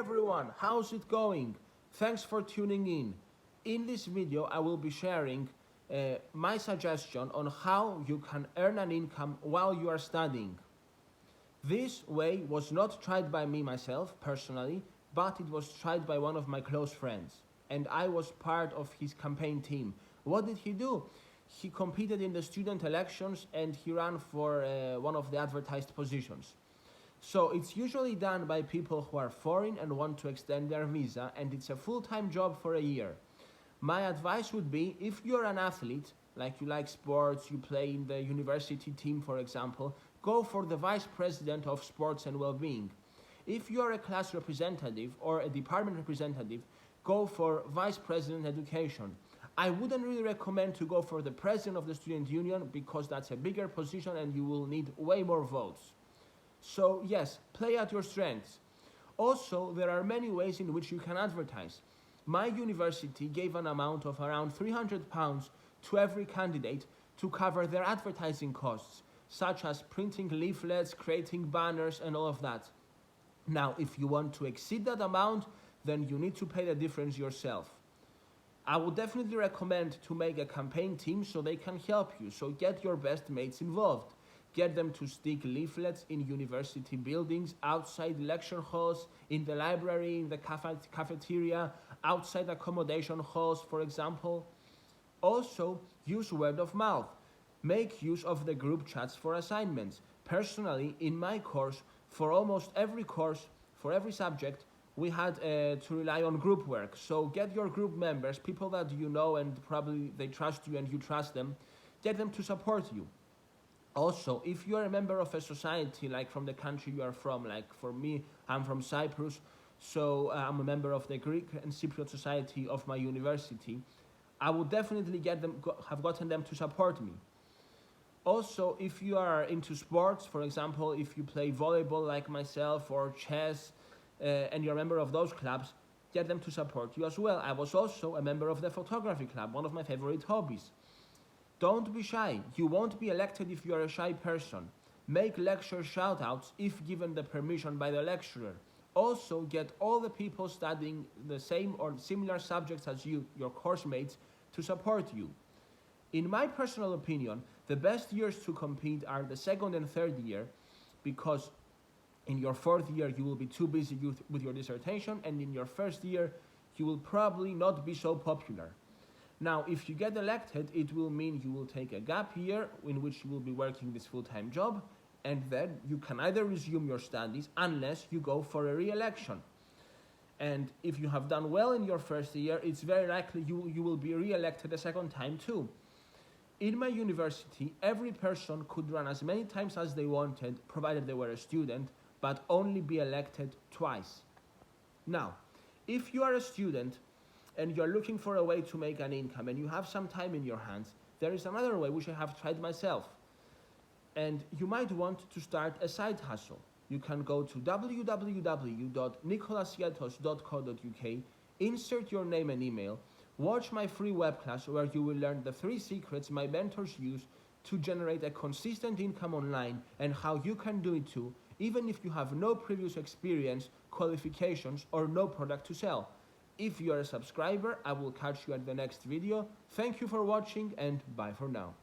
everyone, how's it going? Thanks for tuning in. In this video, I will be sharing my suggestion on how you can earn an income while you are studying. This way was not tried by me myself personally, but it was tried by one of my close friends, and I was part of his campaign team. What did he do? He competed in the student elections and he ran for one of the advertised positions. So it's usually done by people who are foreign and want to extend their visa, and it's a full-time job for a year. My advice would be, if you're an athlete, like you like sports, you play in the university team for example, go for the vice president of sports and well-being. If you're a class representative or a department representative, go for vice president education. I wouldn't really recommend to go for the president of the student union because that's a bigger position and you will need way more votes. So yes, play at your strengths. Also, there are many ways in which you can advertise. My university gave an amount of around £300 to every candidate to cover their advertising costs, such as printing leaflets, creating banners, and all of that. Now, if you want to exceed that amount, then you need to pay the difference yourself. I would definitely recommend to make a campaign team so they can help you, so get your best mates involved. Get them to stick leaflets in university buildings, outside lecture halls, in the library, in the cafeteria, outside accommodation halls, for example. Also, use word of mouth. Make use of the group chats for assignments. Personally, in my course, for almost every course, for every subject, we had to rely on group work. So get your group members, people that you know and probably they trust you and you trust them, get them to support you. Also, if you are a member of a society, like from the country you are from, like for me, I'm from Cyprus, so I'm a member of the Greek and Cypriot society of my university, I would definitely have gotten them to support me. Also, if you are into sports, for example, if you play volleyball like myself or chess, and you're a member of those clubs, get them to support you as well. I was also a member of the photography club, one of my favorite hobbies. Don't be shy. You won't be elected if you are a shy person. Make lecture shoutouts if given the permission by the lecturer. Also, get all the people studying the same or similar subjects as you, your course mates, to support you. In my personal opinion, the best years to compete are the second and third year, because in your fourth year you will be too busy with your dissertation, and in your first year you will probably not be so popular. Now, if you get elected, it will mean you will take a gap year in which you will be working this full-time job, and then you can either resume your studies unless you go for a re-election. And if you have done well in your first year, it's very likely you will be re-elected a second time too. In my university, every person could run as many times as they wanted, provided they were a student, but only be elected twice. Now, if you are a student and you're looking for a way to make an income and you have some time in your hands, there is another way which I have tried myself. And you might want to start a side hustle. You can go to www.nikolasiatos.co.uk, insert your name and email, watch my free web class where you will learn the 3 secrets my mentors use to generate a consistent income online and how you can do it too, even if you have no previous experience, qualifications, or no product to sell. If you are a subscriber, I will catch you at the next video. Thank you for watching and bye for now.